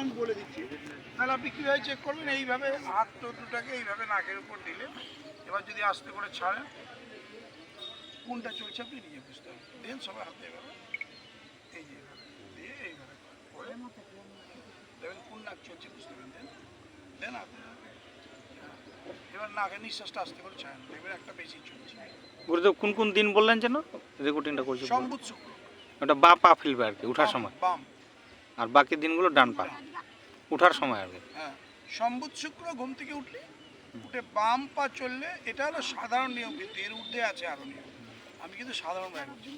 আমি বলে দিচ্ছি। তাহলে আপনি কীভাবে চেক করবেন? এইভাবে হাত দুটাকে এইভাবে নাকের উপর দিলেন, এবার যদি আস্তে করে ছাড়েন কোনটা চলছে আপনি নিজে বুঝতে পারবেন। দেন সবাই হাতে এভাবে এই যে এইভাবে দিয়ে এইভাবে করে দেখবেন কোন নাক চলছে বুঝতে পারবেন। দেন দেন হাতে এবার নাকে নিঃশ্বাসটা আস্তে করে ছাড়েন, দেখবেন একটা বেশি চলছে। গুরুদেব কোন কোন দিন বললেন যেন রেকর্ডিংটা করছি? সম্বুধ শুক্র। ওটা বা পা ফেলবে আর কি ওঠার সময়, বাম। আর বাকি দিনগুলো ডান পা ওঠার সময় আর কি। হ্যাঁ, সম্বুধ শুক্র ঘুম থেকে উঠলে উঠে বাম পা চললে, এটা হলো সাধারণ নিয়ম, কিন্তু এর ঊর্ধ্বে আছে আরও নিয়ম। আমি কিন্তু সাধারণ ভাবে বলছি।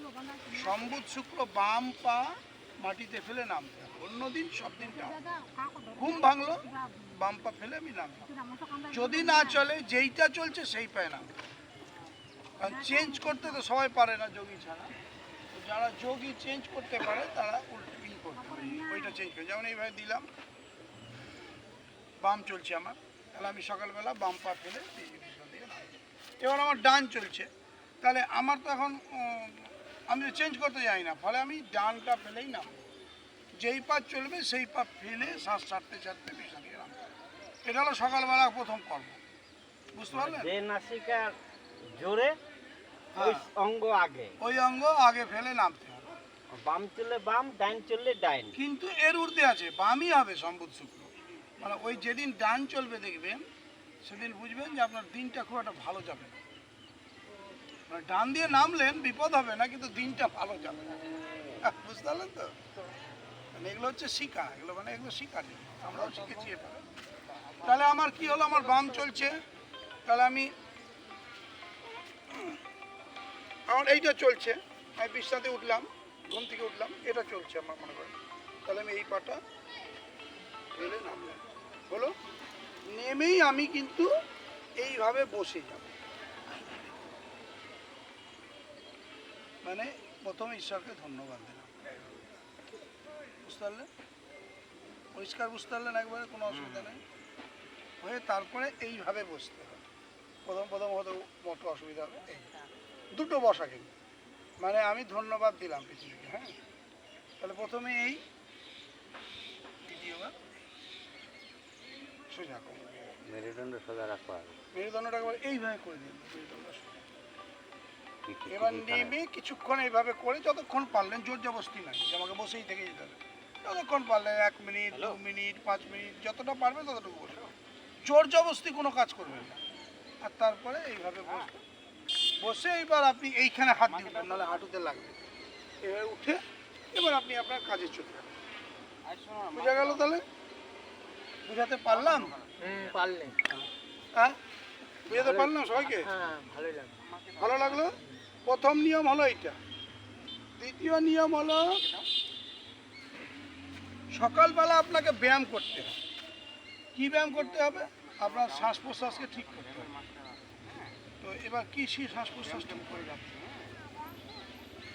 সম্বুধ শুক্র বাম পা মাটিতে ফেলে নামতে হবে, অন্যদিন সব দিন টান। ঘুম ভাঙলো বাম পা ফেলে আমি নামলাম। যদি না চলে যেইটা চলছে সেই পায়ে নামতে, কারণ চেঞ্জ করতে তো সবাই পারে না যোগী ছাড়া। তো যারা যোগী চেঞ্জ করতে পারে তারা উল্টো করতে পারে, ওইটা চেঞ্জ করে। যেমন এইভাবে দিলাম, বাম চলছে আমার, তাহলে আমি সকালবেলা বাম পা ফেলে এবার আমার ডান চলছে, তাহলে আমার তো এখন আমি চেঞ্জ করতে যাই না, ফলে আমি ডানটা ফেলেই নাম। যেই পা চলবে সেই পা ফেলে শ্বাস ছাড়তে ছাড়তে বিছানা দিয়ে নাম। এটা হলো সকালবেলা প্রথম কর্ম, বুঝতে পারলেন? যে নাসিকার জোরে ওই অঙ্গ আগে, ওই অঙ্গ আগে ফেলে নামতে হবে। বাম চললে বাম, ডাইন চললে ডাইন। কিন্তু এর ঊর্ধ্বে আছে বামই হবে সম্বুধ শুক্র। মানে ওই যেদিন ডান চলবে দেখবেন সেদিন বুঝবেন যে আপনার দিনটা খুব একটা ভালো যাবে না। মানে ডান দিয়ে নামলেন বিপদ হবে না, কিন্তু দিনটা ভালো যাবে না, বুঝতে পারলেন তো? মানে এগুলো হচ্ছে শিখা, এগুলো মানে এগুলো শিখার জন্য আমরাও শিখেছি এটা। তাহলে আমার কি হলো, আমার বাম চলছে, তাহলে আমি আমার এইটা চলছে, আমি বিছনাতে উঠলাম, ঘুম থেকে উঠলাম, এটা চলছে আমার মনে করেন, তাহলে আমি এই পাটা ফেলে নামলাম, হলো। নেমেই আমি কিন্তু এইভাবে বসে যাব, মানে প্রথমে ঈশ্বরকে ধন্যবাদ দিলাম, বুঝতে পারলেন? পরিষ্কার বুঝতে পারলেন? একবারে কোনো অসুবিধা নেই হয়ে তারপরে এইভাবে বসতে হবে। প্রথম হয়তো মোটো অসুবিধা হবে, এই দুটো বসা কিন্তু, মানে আমি ধন্যবাদ দিলাম পৃথিবীকে। হ্যাঁ, তাহলে প্রথমে এই দ্বিতীয়বার সোজা করো, মেরুদণ্ড সোজা রাখা হবে। মেরুদণ্ডটা একবার এইভাবে করে দিন, মেরুদণ্ড সোজা। এবার নেমে কিছুক্ষণ এইভাবে করে যতক্ষণ পারলেন, জোর জবস্তি নাই যে আমাকে বসেই থেকে যেতে হবে, যতক্ষণ পারলেন 1 মিনিট 2 মিনিট 5 মিনিট যতটা পারবেন ততটুকু বসে, জোর জবস্তি কোনো কাজ করবেন না। আর তারপরে এইভাবে বসে এবার আপনি এইখানে হাত দিয়ে উঠবেন, নাহলে হাঁটুতে লাগবে। এবার উঠে এবার আপনি আপনার কাজে চলে যাবেন। বুঝা গেল? তাহলে বুঝাতে পারলাম? পারলেন। হ্যাঁ, বুঝাতে পারলাম সবাইকে? হ্যাঁ, ভালোই লাগলো। ভালো লাগলো? প্রথম নিয়ম হলো এইটা। দ্বিতীয় নিয়ম হলো সকালবেলা আপনাকে ব্যায়াম করতে হবে। কী ব্যায়াম করতে হবে? আপনার শ্বাস প্রশ্বাসকে ঠিক করতে হবে। তো এবার কী শ্বাস প্রশ্বাস ঠিক করে রাখতে হবে?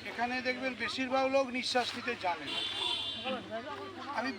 এখানে দেখবেন বেশিরভাগ লোক নিঃশ্বাস নিতে জানে না। আমি